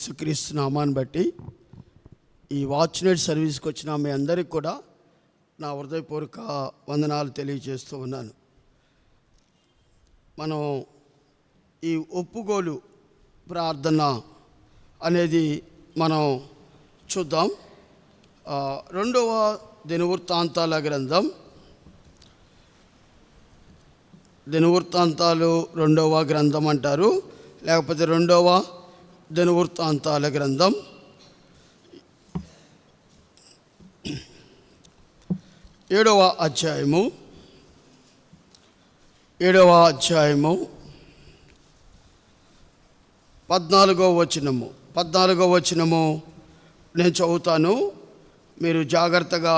యేసుక్రీస్తు నామాన్ని బట్టి ఈ వాచ్ నైట్ సర్వీస్కి వచ్చిన మీ అందరికి కూడా నా హృదయపూర్వక వందనాలు తెలియజేస్తూ ఉన్నాను. మనం ఈ ఒప్పుకోలు ప్రార్థన అనేది మనం చూద్దాం. రెండవ దినవృత్తాంతాల గ్రంథం, దినవృత్తాంతాలు రెండవ గ్రంథం అంటారు, లేకపోతే రెండవ దినవృత్తాంతాల గ్రంథం 7వ అధ్యాయము 14వ వచనము నేను చదువుతాను. మీరు జాగ్రత్తగా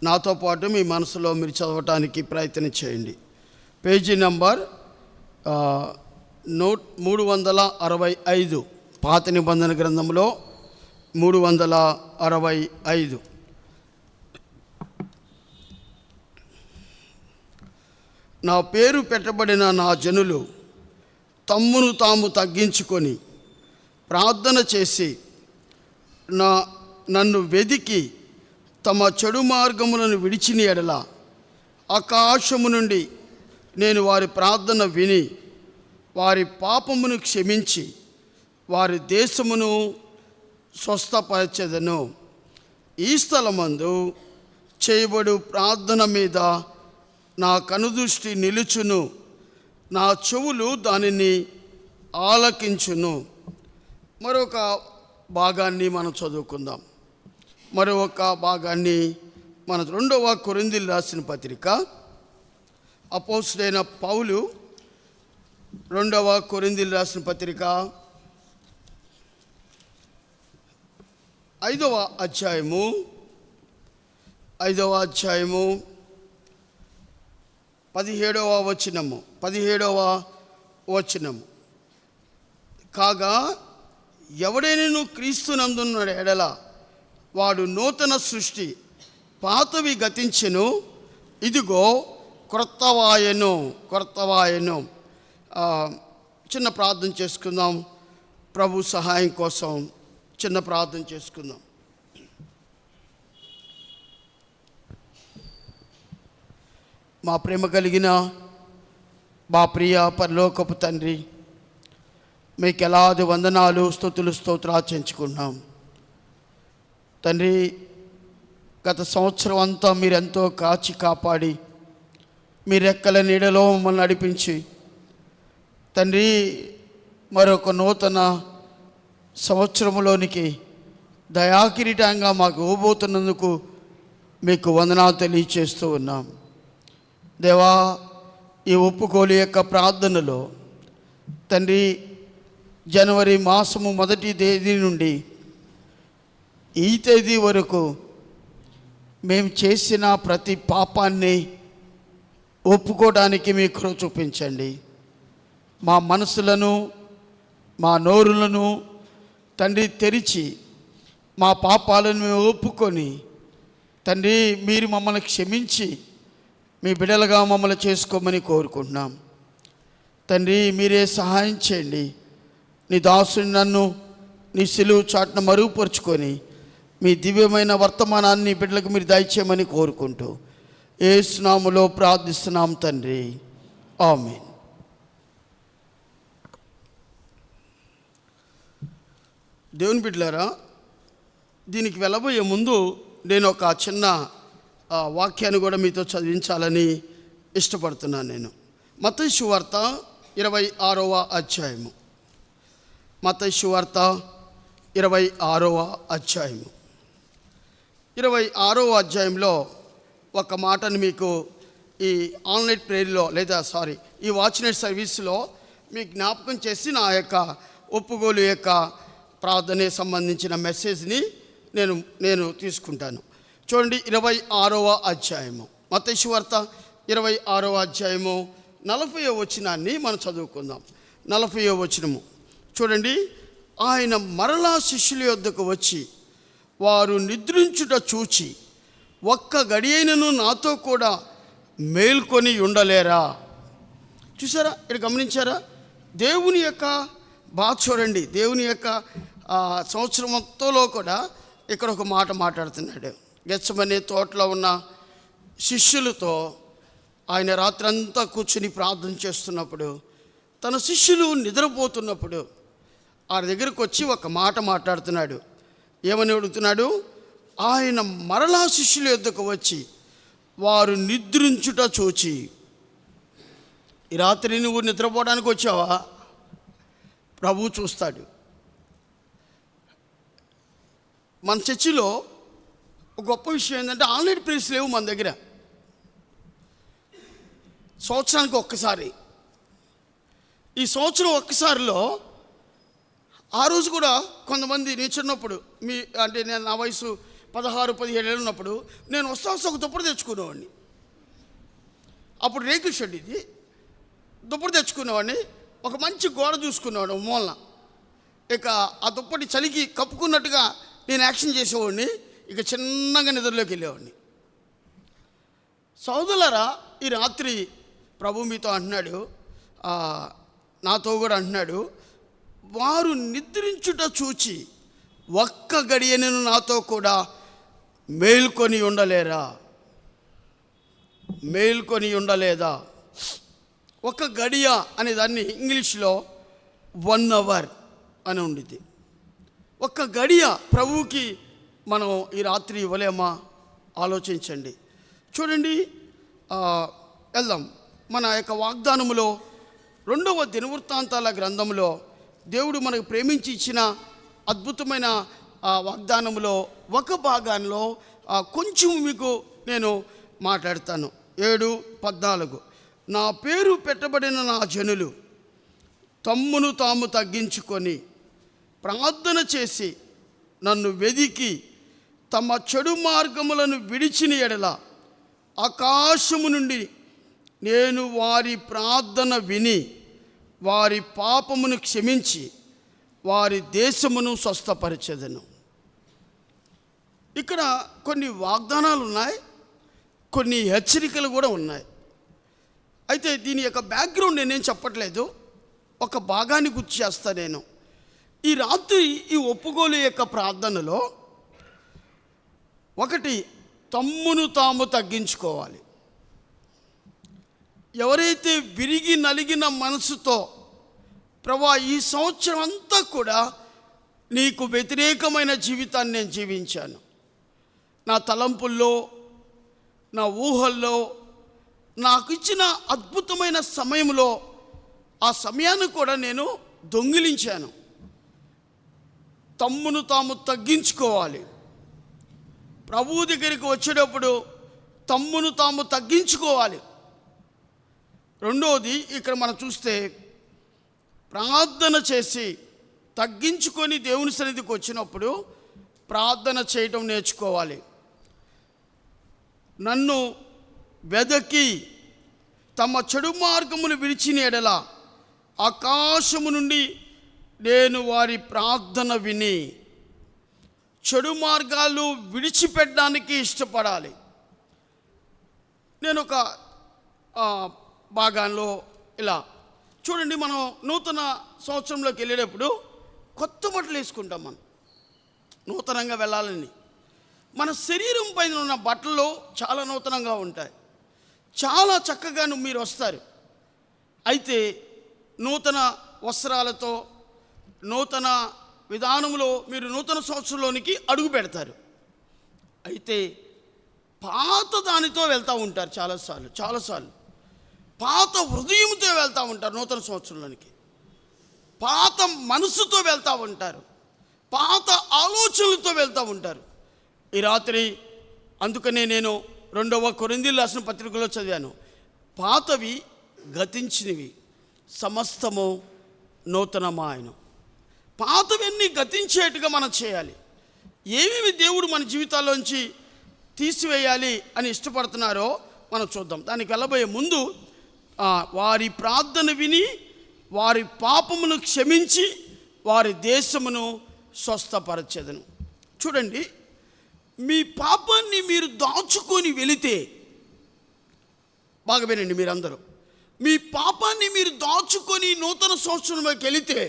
నాతో పాటు మీ మనసులో మీరు చదవటానికి ప్రయత్నం చేయండి. పేజీ నంబర్ 365, పాత నిబంధన గ్రంథంలో 365. నా పేరు పెట్టబడిన నా జనులు తమ్మును తాము తగ్గించుకొని ప్రార్థన చేసి నన్ను వెదికి తమ చెడు మార్గములను విడిచిన ఎడల ఆకాశము నుండి నేను వారి ప్రార్థన విని వారి పాపమును క్షమించి వారి దేశమును స్వస్థపరచెదను. ఈ స్థలమందు చేయబడు ప్రార్థన మీద నా కనుదృష్టి నిలుచును, నా చెవులు దానిని ఆలకించును. మరొక భాగాన్ని మనం చదువుకుందాం. మరొక భాగాన్ని మన 2వ కొరింథీయులకు రాసిన పత్రిక, అపోస్తలుడైన పౌలు 2వ కొరింథీయులకు రాసిన పత్రిక 5వ అధ్యాయము 17వ వచనము. కాగా ఎవడైనను క్రీస్తునందున్న ఎడల వాడు నూతన సృష్టి, పాతవి గతించెను, ఇదిగో క్రొత్తవాయెను. చిన్న ప్రార్థన చేసుకుందాం. ప్రభు సహాయం కోసం చిన్న ప్రార్థన చేసుకుందాం. మా ప్రేమ కలిగిన మా ప్రియ పరలోకపు తండ్రి, మీకు ఎలాది వందనాలు, స్తుతులు, స్తోత్రాలు చెంచుకున్నాం తండ్రి. గత సంవత్సరం అంతా మీరెంతో కాచి కాపాడి మీ రెక్కల నీడలో మమ్మల్ని నడిపించి తండ్రి, మరొక నూతన సంవత్సరంలోనికి దయాకిరీటంగా మాకు ఇవ్వబోతున్నందుకు మీకు వందనాలు తెలియచేస్తూ ఉన్నాం. దేవా, ఈ ఒప్పుకోలు యొక్క ప్రార్థనలో తండ్రి, జనవరి మాసము 1వ తేదీ నుండి ఈ తేదీ వరకు మేము చేసిన ప్రతి పాపాన్ని ఒప్పుకోవడానికి మీ కృప చూపించండి. మా మనసులను, మా నోరులను తండ్రి తెరిచి మా పాపాలను మేము ఒప్పుకొని తండ్రి, మీరు మమ్మల్ని క్షమించి మీ బిడ్డలుగా మమ్మల్ని చేసుకోమని కోరుకుంటున్నాం తండ్రి. మీరే సహాయం చేయండి. నీ దాసుని నన్ను నీ సిలువ చాటున మరుగుపరుచుకొని మీ దివ్యమైన వర్తమానాన్ని బిడ్డలకు మీరు దయచేయమని కోరుకుంటూ యేసు నామములో ప్రార్థిస్తున్నాం తండ్రి, ఆమేన్. దేవుని బిడ్డలారా, దీనికి వెళ్ళబోయే ముందు నేను ఒక చిన్న వాక్యాన్ని కూడా మీతో చదివించాలని ఇష్టపడుతున్నాను. నేను మత్తయి సువార్త 26వ అధ్యాయము, మత్తయి సువార్త 26వ అధ్యాయము 26వ అధ్యాయంలో ఒక మాటను మీకు ఈ ఆన్లైన్ ప్రేయర్లో ఈ వాచ్ నైట్ సర్వీస్లో మీకు జ్ఞాపకం చేసి నా యొక్క ఒప్పుకోలు యొక్క ప్రార్థనకి సంబంధించిన మెసేజ్ని నేను తీసుకుంటాను. చూడండి, 26వ అధ్యాయము, మత్తయి సువార్త 26వ అధ్యాయము 40వ వచనాన్ని మనం చదువుకుందాం. 40వ వచనము చూడండి. ఆయన మరలా శిష్యుల యొద్దకు వచ్చి వారు నిద్రించుట చూచి ఒక్క గడియైనను నాతో కూడా మేల్కొని ఉండలేరా? చూసారా, ఇక్కడ గమనించారా? దేవుని యొక్క బాధ చూడండి. దేవుని యొక్క సంవత్సరం మొత్తంలో కూడా ఇక్కడ ఒక మాట మాట్లాడుతున్నాడు. గెత్సెమనే తోటలో ఉన్న శిష్యులతో ఆయన రాత్రంతా కూర్చుని ప్రార్థన చేస్తున్నప్పుడు, తన శిష్యులు నిద్రపోతున్నప్పుడు ఆయన దగ్గరకు వచ్చి ఒక మాట మాట్లాడుతున్నాడు. ఏమని అడుగుతున్నాడు? ఆయన మరలా శిష్యుల యొద్దకు వచ్చి వారు నిద్రించుట చూచి, ఈ రాత్రి నువ్వు నిద్రపోవడానికి వచ్చావా? ప్రభువు చూస్తాడు. మన చర్చిలో ఒక గొప్ప విషయం ఏంటంటే, ఆన్లైన్ ప్రేయర్స్ లేవు మన దగ్గర. సంవత్సరానికి ఒక్కసారి. ఈ సంవత్సరం ఒక్కసారిలో ఆ రోజు కూడా కొంతమంది నేను చిన్నప్పుడు అంటే నేను నా వయసు 16-17 ఉన్నప్పుడు నేను వస్తా ఒక దుప్పటి తెచ్చుకునేవాడిని. అప్పుడు రేకుల షెడ్ ఇది. దుప్పటి తెచ్చుకునేవాడిని, ఒక మంచి గోడ చూసుకునేవాడు మూలన. ఇక ఆ దుప్పటి చలికి కప్పుకున్నట్టుగా నేను యాక్షన్ చేసేవాడిని. ఇక చిన్నగా నిద్రలోకి వెళ్ళేవాడిని. సోదరులారా, ఈ రాత్రి ప్రభు మీతో అంటున్నాడు, నాతో కూడా అంటున్నాడు, వారు నిద్రించుట చూచి ఒక్క గడియను నాతో కూడా మేల్కొని ఉండలేరా? మేల్కొని ఉండలేదా? ఒక గడియ అనే దాన్ని ఇంగ్లీష్లో 1 hour అని ఉండిద్ది. ఒక్క గడియ ప్రభువుకి మనం ఈ రాత్రి ఇవ్వలేమా? ఆలోచించండి. చూడండి, వెళ్దాం. మన యొక్క వాగ్దానములో 2వ దినవృత్తాంతాల గ్రంథంలో దేవుడు మనకు ప్రేమించి ఇచ్చిన అద్భుతమైన వాగ్దానములో ఒక భాగాల్లో కొంచెం మీకు నేను మాట్లాడతాను. 7:14 నా పేరు పెట్టబడిన నా జనులు తమ్మును తాము తగ్గించుకొని ప్రార్థన చేసి నన్ను వెదికి తమ చెడు మార్గములను విడిచిన ఎడల ఆకాశము నుండి నేను వారి ప్రార్థన విని వారి పాపమును క్షమించి వారి దేశమును స్వస్థపరిచెదను. ఇక్కడ కొన్ని వాగ్దానాలు ఉన్నాయి, కొన్ని హెచ్చరికలు కూడా ఉన్నాయి. అయితే దీని యొక్క బ్యాక్గ్రౌండ్ నేనేం చెప్పట్లేదు, ఒక భాగాన్ని గుర్తు చేస్తా నేను. ఈ రాత్రి ఈ ఒప్పుకోలు యొక్క ప్రార్థనలో ఒకటి, తమ్మును తాము తగ్గించుకోవాలి. ఎవరైతే విరిగి నలిగిన మనసుతో, ప్రభా ఈ సంవత్సరం అంతా కూడా నీకు వ్యతిరేకమైన జీవితాన్ని నేను జీవించాను, నా తలంపుల్లో, నా ఊహల్లో, నాకు ఇచ్చిన అద్భుతమైన సమయంలో ఆ సమయాన్ని కూడా నేను దొంగిలించాను. తమ్మును తాము తగ్గించుకోవాలి. ప్రభువు దగ్గరికి వచ్చేటప్పుడు తమ్మును తాము తగ్గించుకోవాలి. రెండవది, ఇక్కడ మనం చూస్తే ప్రార్థన చేసి తగ్గించుకొని దేవుని సన్నిధికి వచ్చినప్పుడు ప్రార్థన చేయటం నేర్చుకోవాలి. నన్ను వెదకి తమ చెడు మార్గములు విడిచిన ఎడల ఆకాశము నుండి నేను వారి ప్రార్థన విని, చెడు మార్గాలు విడిచిపెట్టడానికి ఇష్టపడాలి. నేను ఒక భాగంలో ఇలా చూడండి, మనం నూతన సంవత్సరంలోకి వెళ్ళేటప్పుడు కొత్త బట్టలు వేసుకుంటాం. మనం నూతనంగా వెళ్ళాలని మన శరీరం పైన ఉన్న బట్టలు చాలా నూతనంగా ఉంటాయి, చాలా చక్కగా మీరు వస్తారు. అయితే నూతన వస్త్రాలతో నూతన విధానంలో మీరు నూతన సంవత్సరంలోనికి అడుగు పెడతారు. అయితే పాత దానితో వెళ్తూ ఉంటారు చాలాసార్లు పాత హృదయంతో వెళ్తూ ఉంటారు నూతన సంవత్సరంలోనికి. పాత మనసుతో వెళ్తూ ఉంటారు, పాత ఆలోచనలతో వెళ్తూ ఉంటారు. ఈ రాత్రి అందుకనే నేను 2వ కొరింథీయులకు రాసిన పత్రికలో చదివాను, పాతవి గతించినవి సమస్తము నూతనమాయను. పాతవన్నీ గతించేట్టుగా మనం చేయాలి. ఏమేమి దేవుడు మన జీవితాల్లోంచి తీసివేయాలి అని ఇష్టపడుతున్నారో మనం చూద్దాం. దానికి వెళ్ళబోయే ముందు వారి ప్రార్థన విని వారి పాపమును క్షమించి వారి దేశమును స్వస్థపరచెదను. చూడండి, మీ పాపాన్ని మీరు దాచుకొని వెళితే, బాగా వినండి మీరందరూ, మీ పాపాన్ని మీరు దాచుకొని నూతన సంవత్సరంలోకి వెళితే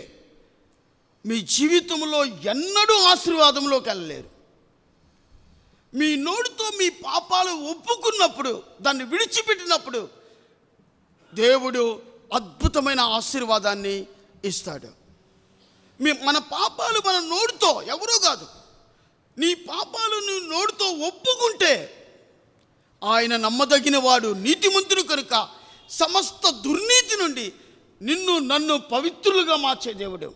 మీ జీవితంలో ఎన్నడూ ఆశీర్వాదంలోకి వెళ్ళలేరు. మీ నోటితో మీ పాపాలు ఒప్పుకున్నప్పుడు, దాన్ని విడిచిపెట్టినప్పుడు దేవుడు అద్భుతమైన ఆశీర్వాదాన్ని ఇస్తాడు. మన పాపాలు మన నోటితో, ఎవరో కాదు, నీ పాపాలు నువ్వు నోటితో ఒప్పుకుంటే ఆయన నమ్మదగిన వాడు, నీతిమంతుడు కనుక సమస్త దుర్నీతి నుండి నిన్ను నన్ను పవిత్రులుగా మార్చే దేవుడు.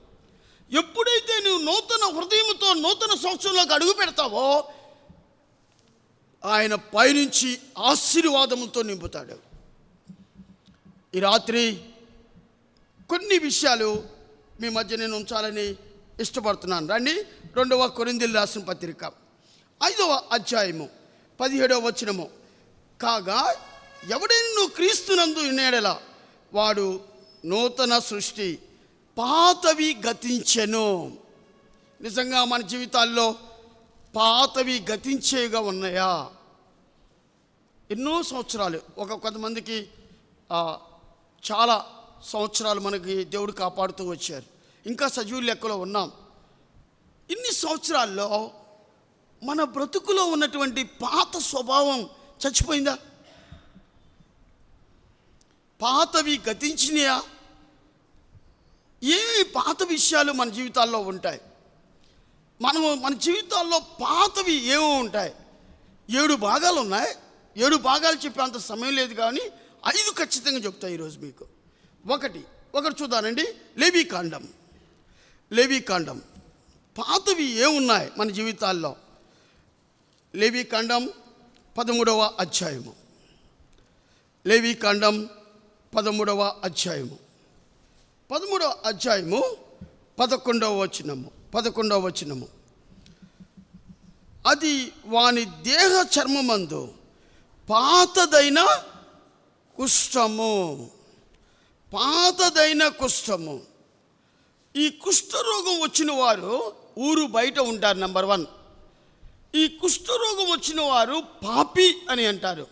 ఎప్పుడైతే నువ్వు నూతన హృదయంతో నూతన సంవత్సరంలోకి అడుగు పెడతావో ఆయన పైనుంచి ఆశీర్వాదంతో నింపుతాడు. ఈ రాత్రి కొన్ని విషయాలు మీ మధ్య నేను ఉంచాలని ఇష్టపడుతున్నాను. రండి, 2వ కొరింథీయులకు రాసిన పత్రిక 5వ అధ్యాయము 17వ వచనము. కాగా ఎవడైనా క్రీస్తునందు ఉన్నయెడల వాడు నూతన సృష్టి, పాతవి గతించెను. నిజంగా మన జీవితాల్లో పాతవి గతించేగా ఉన్నాయా? ఎన్నో సంవత్సరాలు, కొంతమందికి చాలా సంవత్సరాలు మనకి దేవుడు కాపాడుతూ వచ్చారు, ఇంకా సజీవుల లెక్కలో ఉన్నాం. ఇన్ని సంవత్సరాల్లో మన బ్రతుకులో ఉన్నటువంటి పాత స్వభావం చచ్చిపోయిందా? పాతవి గతించినాయా? ఏమి పాత విషయాలు మన జీవితాల్లో ఉంటాయి? మన జీవితాల్లో పాతవి ఏమో ఉంటాయి. 7 భాగాలు ఉన్నాయి. 7 భాగాలు చెప్పేంత సమయం లేదు, కానీ 5 ఖచ్చితంగా చెప్తాయి ఈరోజు మీకు. ఒకటి చూద్దానండి. లేవీకాండం పాతవి ఏమున్నాయి మన జీవితాల్లో? లేవీకాండం 13వ అధ్యాయము. లేవీకాండం 13వ అధ్యాయము 11వ వచనము. అది వాని దేహ చర్మమందు పాతదైన కుష్ఠము. ఈ కుష్ఠరోగం వచ్చిన వారు ఊరు బయట ఉంటారు. నెంబర్ 1, ఈ కుష్ఠరోగం వచ్చిన వారు పాపి అని అంటారు.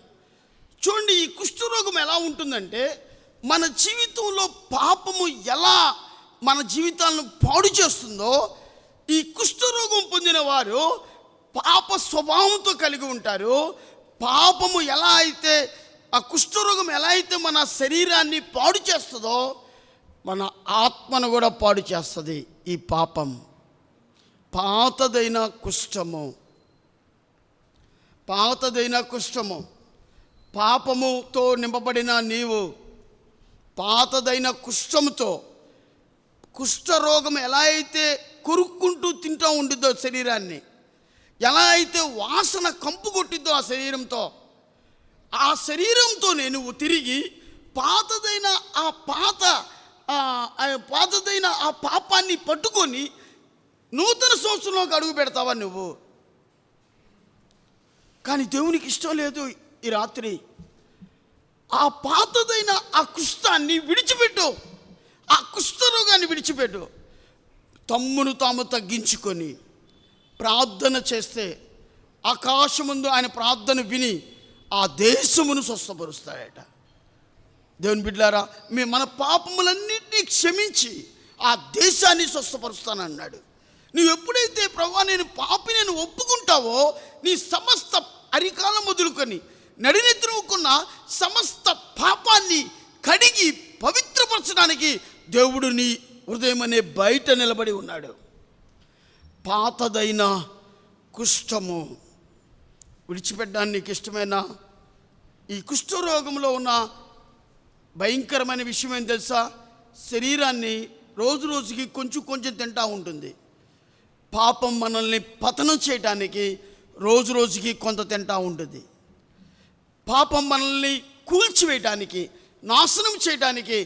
చూడండి, ఈ కుష్ఠరోగం ఎలా ఉంటుందంటే, మన జీవితంలో పాపము ఎలా మన జీవితాలను పాడు చేస్తుందో, ఈ కుష్ఠరోగం పొందిన వారు పాప స్వభావంతో కలిగి ఉంటారు. పాపము ఎలా అయితే, ఆ కుష్ఠరోగం ఎలా అయితే మన శరీరాన్ని పాడు చేస్తుందో, మన ఆత్మను కూడా పాడు చేస్తుంది ఈ పాపం. పాతదైన కుష్ఠము. పాపముతో నింపబడిన నీవు పాతదైన కుష్ఠముతో, కుష్ఠరోగం ఎలా అయితే కొరుక్కుంటూ తింటూ ఉండిద్దో శరీరాన్ని, ఎలా అయితే వాసన కంపు కొట్టిద్దో ఆ శరీరంతో నేను తిరిగి పాతదైన ఆ పాపాన్ని పట్టుకొని నూతన సంవత్సరంలోకి అడుగు పెడతావా నువ్వు? కానీ దేవునికి ఇష్టం లేదు. ఈ రాత్రి ఆ పాతదైన ఆ కుష్ఠాన్ని విడిచిపెట్టు, ఆ కుష్ఠరోగాన్ని విడిచిపెట్టు. తమ్మును తాము తగ్గించుకొని ప్రార్థన చేస్తే ఆకాశముందు ఆయన ప్రార్థన విని ఆ దేశమును స్వస్థపరుస్తాడట. దేవుని బిడ్డలారా, మన పాపములన్నింటినీ క్షమించి ఆ దేశాన్ని స్వస్థపరుస్తానన్నాడు. నువ్వు ఎప్పుడైతే ప్రభువా నేను పాపిని ఒప్పుకుంటావో, నీ సమస్త అరికాలం మొదలుకొని నడినెత్తుకున్న సమస్త పాపాన్ని కడిగి పవిత్రపరచడానికి దేవుడు నీ హృదయం అనే బయట నిలబడి ఉన్నాడు. పాతదైన కుష్ఠము విడిచిపెట్టడానికి నీకు ఇష్టమైన ఈ కుష్ఠరోగంలో ఉన్న భయంకరమైన విషయం ఏం తెలుసా? శరీరాన్ని రోజు రోజుకి కొంచెం తింటూ ఉంటుంది. పాపం మనల్ని పతనం చేయడానికి రోజు రోజుకి కొంత తింటూ ఉంటుంది. పాపం మనల్ని కూల్చివేయటానికి, నాశనం చేయడానికి,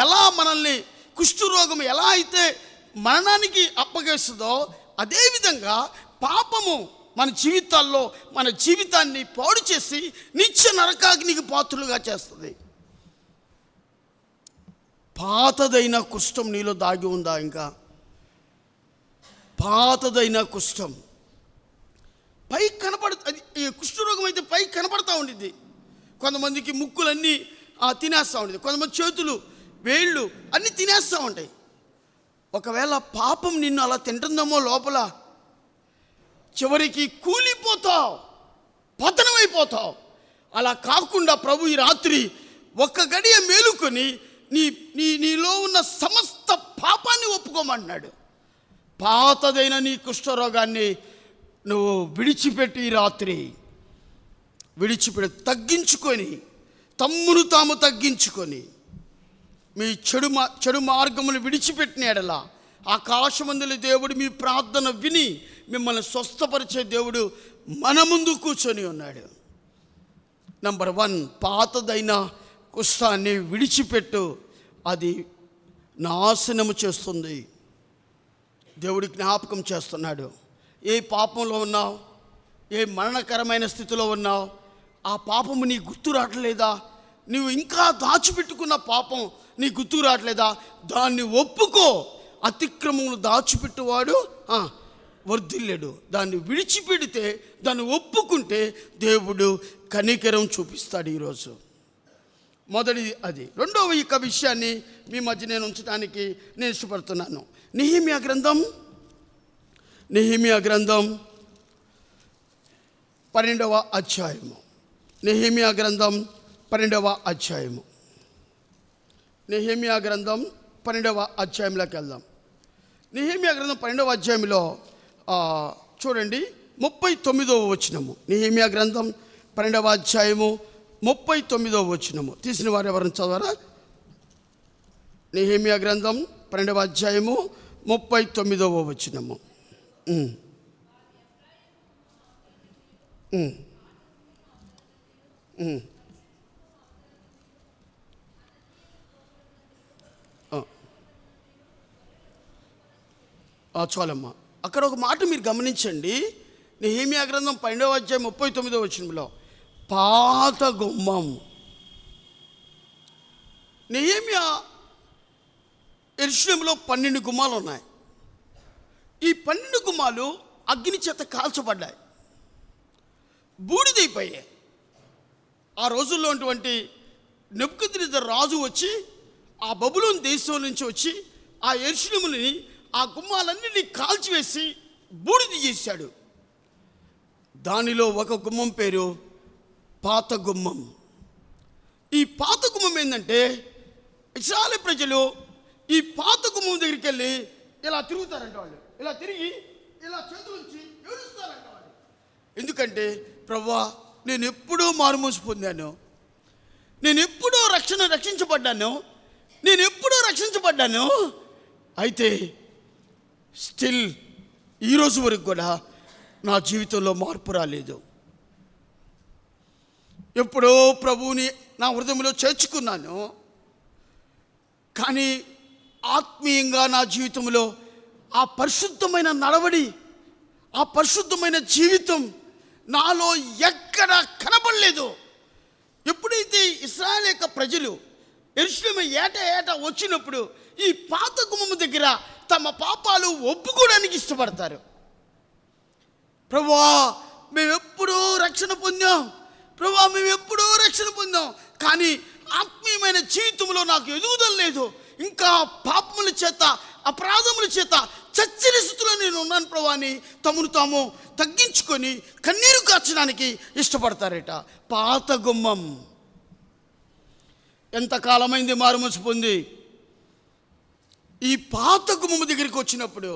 ఎలా మనల్ని కుష్ఠరోగం ఎలా అయితే మరణానికి అప్పగిస్తుందో, అదేవిధంగా పాపము మన జీవితాల్లో మన జీవితాన్ని పాడు చేసి నిత్య నరకాగ్నికి పాత్రులుగా చేస్తుంది. పాతదైన కుష్ఠం నీలో దాగి ఉందా? ఇంకా పాతదైన కుష్ఠం పైకి కనపడుతుంది. ఈ కుష్ఠరోగం అయితే పైకి కనపడతా ఉండిద్ది. కొంతమందికి ముక్కులన్నీ తినేస్తూ ఉండేది, కొంతమంది చేతులు వేళ్ళు అన్నీ తినేస్తూ ఉంటాయి. ఒకవేళ పాపం నిన్ను అలా తింటుందేమో లోపల, చివరికి కూలిపోతావు, పతనమైపోతావు. అలా కాకుండా ప్రభు ఈ రాత్రి ఒక్క గడియ మేలుకొని నీలో ఉన్న సమస్త పాపాన్ని ఒప్పుకోమంటున్నాడు. పాతదైన నీ కుష్ఠరోగాన్ని నువ్వు విడిచిపెట్టి ఈ రాత్రి తగ్గించుకొని, తమ్మును తాము తగ్గించుకొని మీ చెడు మార్గములు విడిచిపెట్టిన ఎడల ఆకాశమందుల దేవుడు మీ ప్రార్థన విని మిమ్మల్ని స్వస్థపరిచే దేవుడు మన ముందు కూర్చొని ఉన్నాడు. నంబర్ 1, పాతదైన కుష్ఠాన్ని విడిచిపెట్టు, అది నాశనము చేస్తుంది. దేవుడి జ్ఞాపకం చేస్తున్నాడు. ఏ పాపంలో ఉన్నావు, ఏ మరణకరమైన స్థితిలో ఉన్నావు, ఆ పాపము నీ గుర్తు రావట్లేదా? నువ్వు ఇంకా దాచిపెట్టుకున్న పాపం నీ గుర్తు రావట్లేదా? దాన్ని ఒప్పుకో. అతిక్రమమును దాచిపెట్టువాడు వర్ధిల్లెడు. దాన్ని విడిచిపెడితే, దాన్ని ఒప్పుకుంటే దేవుడు కనికరం చూపిస్తాడు. ఈరోజు మొదటిది అది. రెండవ ఇక విషయాన్ని మీ మధ్య నేను ఉంచడానికి నేను ఇష్టపడుతున్నాను. నెహెమ్యా గ్రంథం 12వ అధ్యాయము. నెహెమ్యా గ్రంథం 12వ అధ్యాయము. నెహెమ్యా గ్రంథం 12వ అధ్యాయంలోకి వెళ్దాం. నెహెమ్యా గ్రంథం 12వ అధ్యాయంలో చూడండి 39వ వచనము. నెహెమ్యా గ్రంథం 12వ అధ్యాయము 39వ వచనము. తీసిన వారు ఎవరిని చదవరా? నెహెమ్యా గ్రంథం 12వ అధ్యాయము 39వ వచనము. చాలమ్మా. అక్కడ ఒక మాట మీరు గమనించండి. నెహెమ్యా గ్రంథం 12వ అధ్యాయం 39వ వచనంలో పాత గుమ్మం. నెహెమ్యా యెరూషలేములో 12 గుమ్మాలు ఉన్నాయి. ఈ 12 గుమ్మాలు అగ్ని చేత కాల్చబడ్డాయి, బూడిదైపోయాయి. ఆ రోజుల్లో ఉన్నటువంటి నెబుకద్నెజర్ రాజు వచ్చి ఆ బబులోను దేశం నుంచి వచ్చి ఆ యెరూషలేముని, ఆ గుమ్మాలన్నింటినీ కాల్చివేసి బూడిద చేశాడు. దానిలో ఒక గుమ్మం పేరు పాత గుమ్మం. ఈ పాత గుమ్మం ఏంటంటే, ఇశ్రాయేలు ప్రజలు ఈ పాత గుమ్మం దగ్గరికి వెళ్ళి ఇలా తిరుగుతారంట. వాళ్ళు ఇలా తిరిగి ఇలా చేతులుంచి ఏడుస్తారంట వాళ్ళు. ఎందుకంటే, ప్రభువా నేను ఎప్పుడూ మారుమూసి పొందాను, నేను ఎప్పుడూ రక్షించబడ్డాను, అయితే స్టిల్ ఈరోజు వరకు కూడా నా జీవితంలో మార్పు రాలేదు. ఎప్పుడో ప్రభువుని నా హృదయంలో చేర్చుకున్నాను, కానీ ఆత్మీయంగా నా జీవితంలో ఆ పరిశుద్ధమైన నడవడి, ఆ పరిశుద్ధమైన జీవితం నాలో ఎక్కడా కనబడలేదు. ఎప్పుడైతే ఇశ్రాయేలు యొక్క ప్రజలు యెరూషలేము ఏటా వచ్చినప్పుడు ఈ పాత గుమ్మము దగ్గర తమ పాపాలు ఒప్పుకోవడానికి ఇష్టపడతారు. ప్రభువా మేమెప్పుడూ రక్షణ పొందాం, కానీ ఆత్మీయమైన జీవితంలో నాకు ఎదుగుదల లేదు, ఇంకా పాపముల చేత అపరాధముల చేత చచ్చిన స్థితిలో నేను ఉన్నాను ప్రభు అని తమను తాము తగ్గించుకొని కన్నీరు కార్చడానికి ఇష్టపడతారట. పాత గుమ్మం. ఎంతకాలమైంది మారుమూసి పొంది? ఈ పాత గుమ్మము దగ్గరికి వచ్చినప్పుడు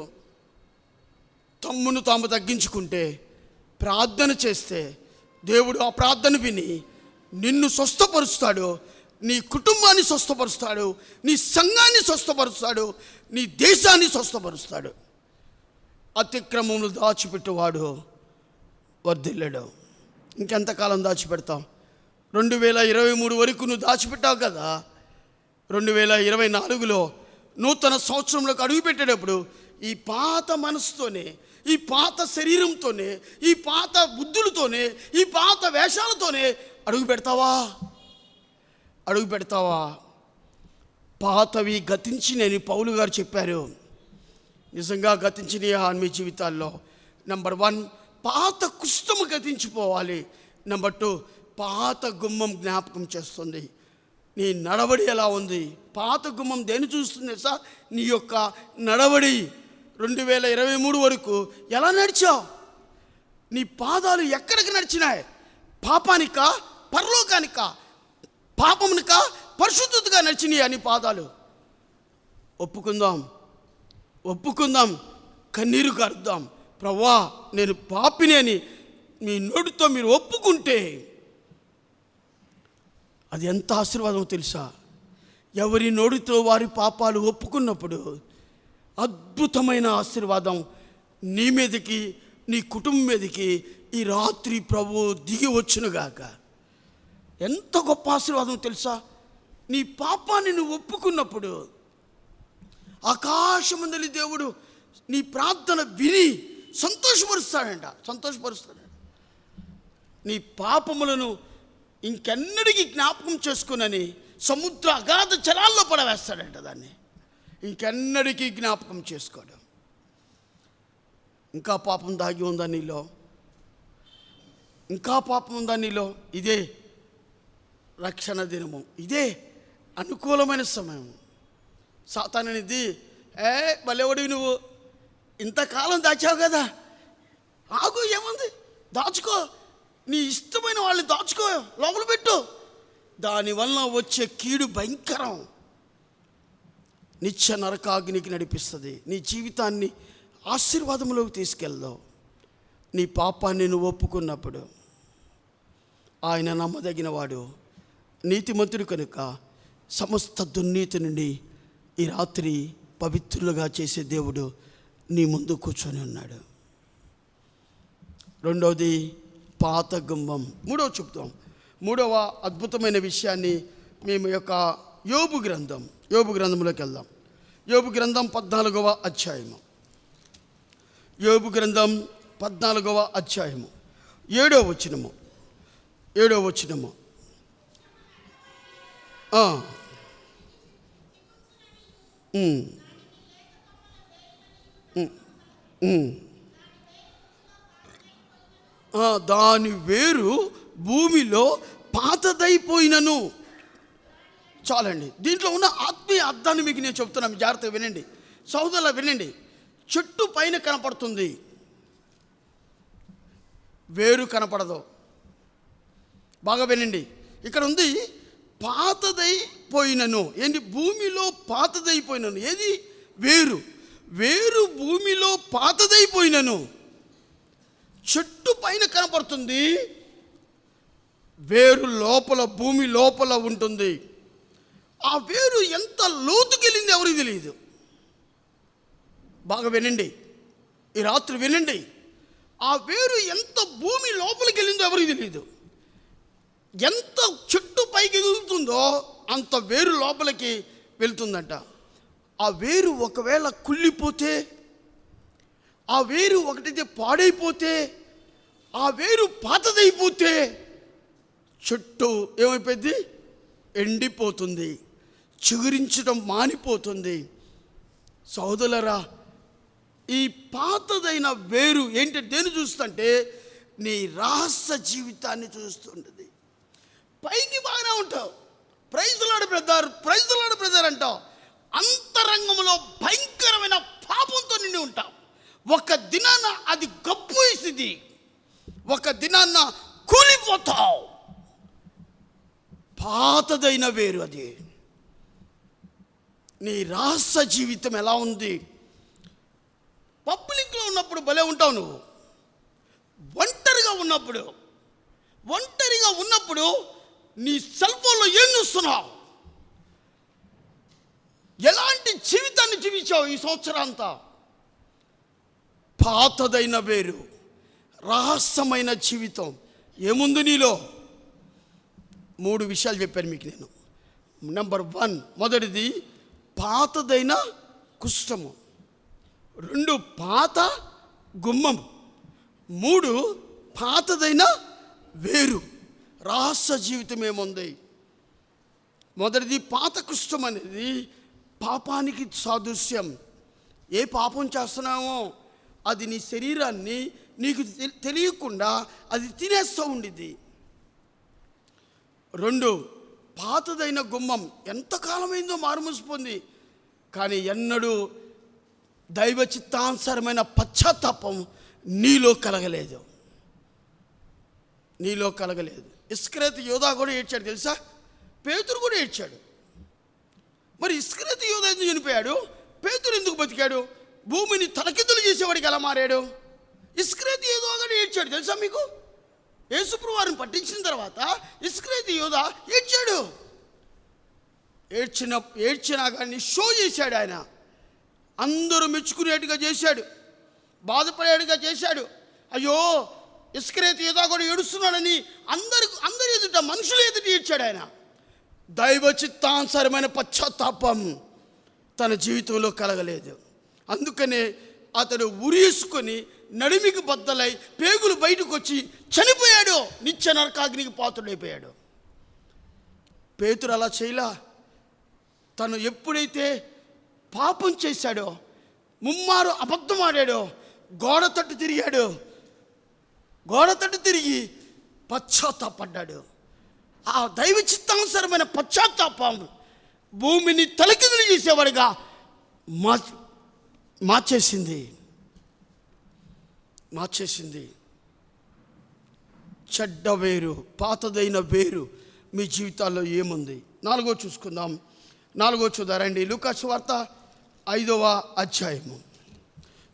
తమ్మును తాము తగ్గించుకుంటే, ప్రార్థన చేస్తే దేవుడు ఆ ప్రార్థన విని నిన్ను స్వస్థపరుస్తాడు, నీ కుటుంబాన్ని స్వస్థపరుస్తాడు, నీ సంఘాన్ని స్వస్థపరుస్తాడు, నీ దేశాన్ని స్వస్థపరుస్తాడు. అతిక్రమములు దాచిపెట్టువాడు వర్ధిల్లడు. ఇంకెంతకాలం దాచిపెడతాం? 2023 వరకు నువ్వు దాచిపెట్టావు కదా. 2024లో నూతన సంవత్సరంలోకి అడుగుపెట్టేటప్పుడు ఈ పాత మనసుతోనే, ఈ పాత శరీరంతోనే, ఈ పాత బుద్ధులతోనే, ఈ పాత వేషాలతోనే అడుగు పెడతావా? పాతవి గతించినని పౌలు గారు చెప్పారు. నిజంగా గతించిన మీ జీవితాల్లో నంబర్ 1 పాత కుష్టము గతించిపోవాలి. నంబర్ 2 పాత గుమ్మం జ్ఞాపకం చేస్తుంది. నీ నడవడి ఎలా ఉంది? పాత గుమ్మం దేని చూస్తుంది సార్? నీ యొక్క నడవడి 2023 వరకు ఎలా నడిచావు? నీ పాదాలు ఎక్కడికి నడిచినాయి? పాపానికా, పరలోకానికా? పాపమునికా, పరిశుద్ధతగా నడిచినాయి అని పాదాలు? ఒప్పుకుందాం, కన్నీరు కరుద్దాం. ప్రభువా, నేను పాపిని అని మీ నోటితో మీరు ఒప్పుకుంటే అది ఎంత ఆశీర్వాదమో తెలుసా? ఎవరి నోటితో వారి పాపాలు ఒప్పుకున్నప్పుడు అద్భుతమైన ఆశీర్వాదం నీ మీదకి, నీ కుటుంబం మీదకి ఈ రాత్రి ప్రభు దిగి వచ్చునుగాక. ఎంత గొప్ప ఆశీర్వాదం తెలుసా? నీ పాపాన్ని నువ్వు ఒప్పుకున్నప్పుడు ఆకాశమందలి దేవుడు నీ ప్రార్థన విని సంతోషపరుస్తాడంట. నీ పాపములను ఇంకెన్నడికి జ్ఞాపకం చేసుకునని సముద్ర అగాధ జలాల్లో పడవేస్తాడంట. దాన్ని ఇంకెన్నడికి జ్ఞాపకం చేసుకోడు. ఇంకా పాపం దాగి ఉందా నీలో? ఇదే రక్షణ దినము, ఇదే అనుకూలమైన సమయం. సాతానునిది, భలేవాడివి నువ్వు, ఇంతకాలం దాచావు కదా, ఆగు, ఏముంది, దాచుకో, నీ ఇష్టమైన వాళ్ళని దాచుకో, లోపల పెట్టు. దానివల్ల వచ్చే కీడు భయంకరం, నిత్య నరకాగ్నికి నడిపిస్తుంది. నీ జీవితాన్ని ఆశీర్వాదంలోకి తీసుకెళ్దావు. నీ పాపాన్ని నువ్వు ఒప్పుకున్నప్పుడు ఆయన నమ్మదగిన వాడు, నీతిమంతుడు కనుక సమస్త దుర్నీతి నుండి ఈ రాత్రి పవిత్రులుగా చేసే దేవుడు నీ ముందు కూర్చొని ఉన్నాడు. రెండవది పాత గుమ్మం. మూడవ అద్భుతమైన విషయాన్ని మేము యొక్క యోబు గ్రంథంలోకి వెళ్దాం. యోబు గ్రంథం 14వ అధ్యాయము. యోబు గ్రంథం 14వ అధ్యాయము 7వ వచనము. దాని వేరు భూమిలో పాతదైపోయినను. చాలండి, దీంట్లో ఉన్న ఆత్మీయ అర్థాన్ని మీకు నేను చెప్తున్నాను, జాగ్రత్తగా వినండి. సోదరులు వినండి. చెట్టు పైన కనపడుతుంది, వేరు కనపడదు. బాగా వినండి, ఇక్కడ ఉంది పాతదైపోయినను. ఏంటి? భూమిలో పాతదైపోయినను. ఏది? వేరు భూమిలో పాతదైపోయినను. చెట్టు పైన కనపడుతుంది, వేరు లోపల, భూమి లోపల ఉంటుంది. ఆ వేరు ఎంత లోతుకెళ్ళింది ఎవరికి తెలియదు. బాగా వినండి, ఈ రాత్రి వినండి. ఆ వేరు ఎంత భూమి లోపలికి వెళ్ళిందో ఎవరికి తెలియదు. ఎంత చెట్టు పైకి ఎదుగుతుందో అంత వేరు లోపలికి వెళ్తుందంట. ఆ వేరు ఒకవేళ కుళ్ళిపోతే, ఆ వేరు ఒకటైతే పాడైపోతే, ఆ వేరు పాతదైపోతే చెట్టు ఏమైపోయింది? ఎండిపోతుంది, చిగురించడం మానిపోతుంది. సోదరులారా, ఈ పాతదైన వేరు ఏంటి? దేని చూస్తుంటే నీ రహస్య జీవితాన్ని చూస్తుంటుంది. పైకి బాగానే ఉంటావు, ప్రైజ్ లార్డ్ బ్రదర్ అంటావు, అంతరంగంలో భయంకరమైన పాపంతో నిండి ఉంటావు. ఒక దినాన అది గప్పు వేసింది, ఒక దినాన్న కూలిపోతావు. పాతదైన వేరు అది. నీ రహస్య జీవితం ఎలా ఉంది? పబ్లిక్లో ఉన్నప్పుడు భలే ఉంటావు నువ్వు. ఒంటరిగా ఉన్నప్పుడు నీ సెల్ ఫోన్లో ఏం చూస్తున్నావు? ఎలాంటి జీవితాన్ని జీవించావు ఈ సంవత్సరాంతా? పాతదైన వేరు, రహస్యమైన జీవితం ఏముంది నీలో? 3 విషయాలు చెప్పాను మీకు నేను. నెంబర్ 1, మొదటిది పాతదైన కుష్టము. 2 పాత గుమ్మం. 3 పాతదైన వేరు. రహస్య జీవితం ఏముంది? మొదటిది పాత కుష్టం అనేది పాపానికి సాదృశ్యం. ఏ పాపం చేస్తున్నామో అది నీ శరీరాన్ని నీకు తెలియకుండా అది తినేస్తూ ఉండిద్ది. 2 పాతదైన గుమ్మం ఎంతకాలమైందో మారుమూసిపోయింది, కానీ ఎన్నడూ దైవ చిత్తానుసారమైన పశ్చాత్తాపం నీలో కలగలేదు. ఇస్కరియోతు యోధా కూడా ఏడ్చాడు తెలుసా, పేతురు కూడా ఏడ్చాడు. మరి ఇస్కరియోతు యోధా ఎందుకు చనిపోయాడు, పేతురు ఎందుకు బతికాడు, భూమిని తలకిందులు చేసేవాడికి ఎలా మారాడు? ఇస్కరియోతు యోధా కూడా ఏడ్చాడు తెలుసా మీకు. యేసుప్రభు వారిని పట్టించిన తర్వాత ఇస్కరియోతు యోధా ఏడ్చాడు. ఏడ్చినా కానీ షో చేశాడు. ఆయన అందరూ మెచ్చుకునేట్టుగా చేశాడు, బాధపడేట్టుగా చేశాడు. అయ్యో ఇస్కరియోతు యోధా కూడా ఏడుస్తున్నాడని అందరి ఎదుట, మనుషుల ఎదుట ఏడ్చాడు. ఆయన దైవ చిత్తానుసారమైన పశ్చాత్తాపం తన జీవితంలో కలగలేదు. అందుకనే అతడు ఉరేసుకొని నడిమికి బద్దలై పేగులు బయటకు వచ్చి చనిపోయాడు, నిత్య నరకాగ్నికి పాత్రుడైపోయాడు. పేతురు అలా చేయలా. తను ఎప్పుడైతే పాపం చేశాడో, ముమ్మారు అబద్ధం ఆడాడో, గోడ తట్టు తిరిగి పశ్చాత్తాపడ్డాడు. ఆ దైవ చిత్తానుసారమైన పశ్చాత్తాపం భూమిని తలకిందులు చేసేవాడిగా మార్చేసింది. చెడ్డ వేరు, పాతదైన వేరు మీ జీవితాల్లో ఏముంది? 4వ చూసుకుందాం. 4వ చూద్దారండి. లూకాసు వార్త 5వ అధ్యాయము.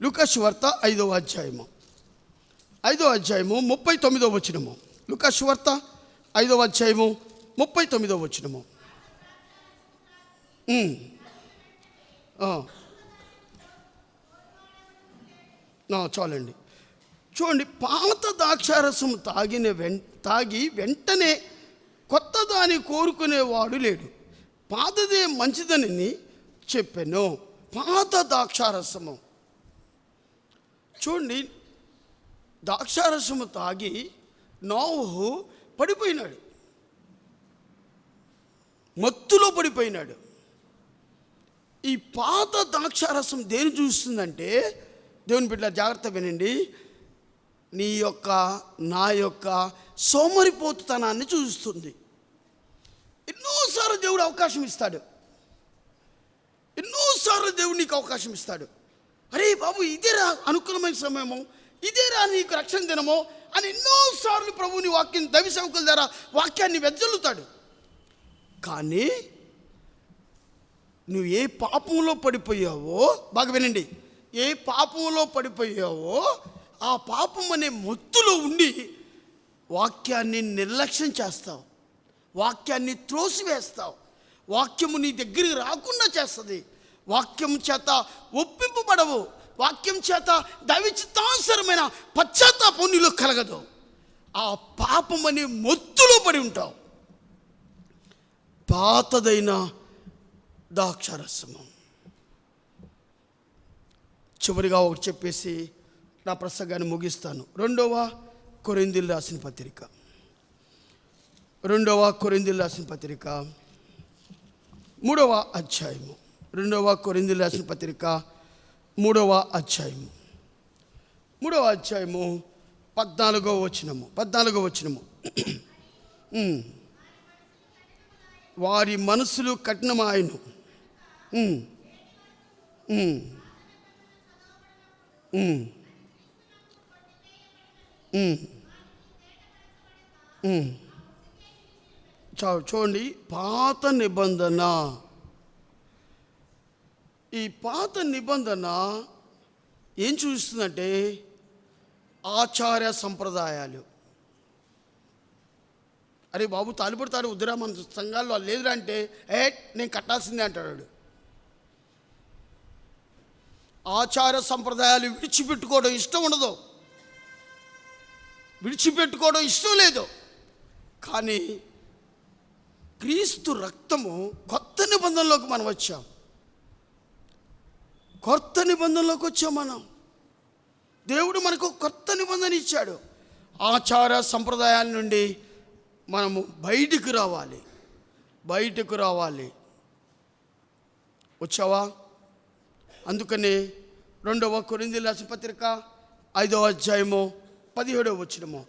లూకాసు వార్త 5వ అధ్యాయము 39వ వచనము. లూకాసు వార్త 5వ అధ్యాయము 39వ వచనము. చాలండి. చూడండి, పాత ద్రాక్షారసం తాగి వెంటనే కొత్త దాన్ని కోరుకునేవాడు లేడు, పాతదే మంచిదని చెప్పాను. పాత ద్రాక్షారసము. చూడండి, ద్రాక్షారసము తాగి నోవహు పడిపోయినాడు, మత్తులో పడిపోయినాడు. ఈ పాత ద్రాక్షారసం దేని చూస్తుందంటే, దేవుని బిడ్డ జాగ్రత్త వినండి, నా యొక్క సోమరిపోతుతనాన్ని చూస్తుంది. ఎన్నోసార్లు దేవుడు అవకాశం ఇస్తాడు, నీకు అవకాశం ఇస్తాడు. అరే బాబు, ఇదేరా అనుకూలమైన సమయమో, ఇదేరా నీకు రక్షణ దినమో అని ఎన్నోసార్లు ప్రభువుని వాక్యం, దైవ సేవకుల ద్వారా వాక్యాన్ని వెదజల్లుతాడు. కానీ నువ్వు ఏ పాపంలో పడిపోయావో, బాగా వినండి, ఏ పాపంలో పడిపోయావో ఆ పాపం అనే మొత్తులో ఉండి వాక్యాన్ని నిర్లక్ష్యం చేస్తావు, వాక్యాన్ని త్రోసివేస్తావు, వాక్యము నీ దగ్గరికి రాకుండా చేస్తుంది, వాక్యం చేత ఒప్పింపబడవు, వాక్యం చేత దైవ చిత్తానుసారమైన పశ్చాత్తాపం నీలో కలగదు. ఆ పాపం అనే మొత్తులో పడి ఉంటావు. పాతదైన ద్రాక్షారసము. చివరిగా ఒకటి చెప్పేసి నా ప్రసంగాన్ని ముగిస్తాను. 2వ కొరింథీయులకు రాసిన పత్రిక 3వ అధ్యాయము. 2వ కొరింథీయులకు రాసిన పత్రిక 3వ అధ్యాయము 14వ వచనము. వారి మనసులు కఠినమాయను, చూడండి, పాత నిబంధన. ఈ పాత నిబంధన ఏం చూస్తుందంటే ఆచార సంప్రదాయాలు. అరే బాబు, తాలిపడతాడు వద్దురా, మన సంఘాల్లో లేదురా అంటే నేను కట్టాల్సిందే అంటాడు. ఆచార సంప్రదాయాలు విడిచిపెట్టుకోవడం ఇష్టం లేదు. కానీ క్రీస్తు రక్తము కొత్త నిబంధనలోకి మనం వచ్చాం. మనం దేవుడు మనకు కొత్త నిబంధన ఇచ్చాడు. ఆచార సంప్రదాయాల నుండి మనము బయటకు రావాలి. వచ్చావా? అందుకనే 2వ కొరింథీయులకు రాసిన పత్రిక 5వ అధ్యాయము 17వ వచనము.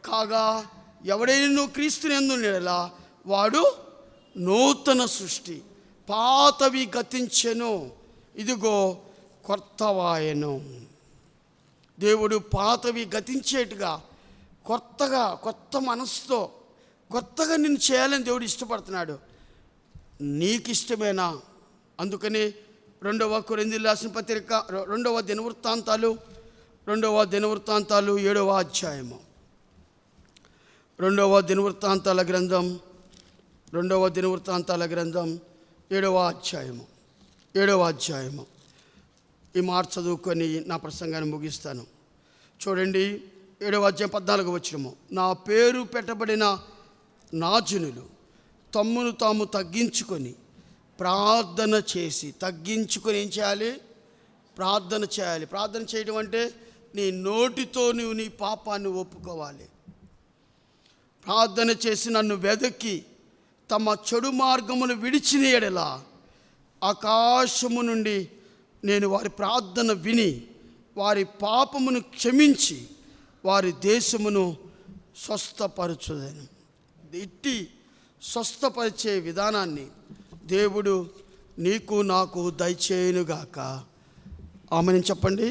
కాగా ఎవడైనా క్రీస్తునందు ఉండేలా వాడు నూతన సృష్టి, పాతవి గతించెను, ఇదిగో కొత్తవాయెను. దేవుడు పాతవి గతించేట్టుగా కొత్త మనసుతో కొత్తగా నిన్ను చేయాలని దేవుడు ఇష్టపడుతున్నాడు. నీకు ఇష్టమేనా? అందుకని 2వ కొరింథీయులకు రాసిన పత్రిక 2వ దినవృత్తాంతాలు 7వ అధ్యాయము. 2వ దినవృత్తాంతాల గ్రంథం 7వ అధ్యాయము. ఈ మాట చదువుకొని నా ప్రసంగాన్ని ముగిస్తాను. చూడండి, 7వ అధ్యాయం 14వ వచనము. నా పేరు పెట్టబడిన నా జనులు తమ్మును తాము తగ్గించుకొని ప్రార్థన చేసి, తగ్గించుకొని ఏం చేయాలి? ప్రార్థన చేయాలి. ప్రార్థన చేయడం అంటే నీ నోటితో నువ్వు నీ పాపాన్ని ఒప్పుకోవాలి. ప్రార్థన చేసి నన్ను వెదకి తమ చెడు మార్గమును విడిచిన యెడల ఆకాశము నుండి నేను వారి ప్రార్థన విని వారి పాపమును క్షమించి వారి దేశమును స్వస్థపరచుదను. ఇట్టి స్వస్థపరిచే విధానాన్ని దేవుడు నీకు నాకు దయచేయునుగాక. ఆమేన్ చెప్పండి.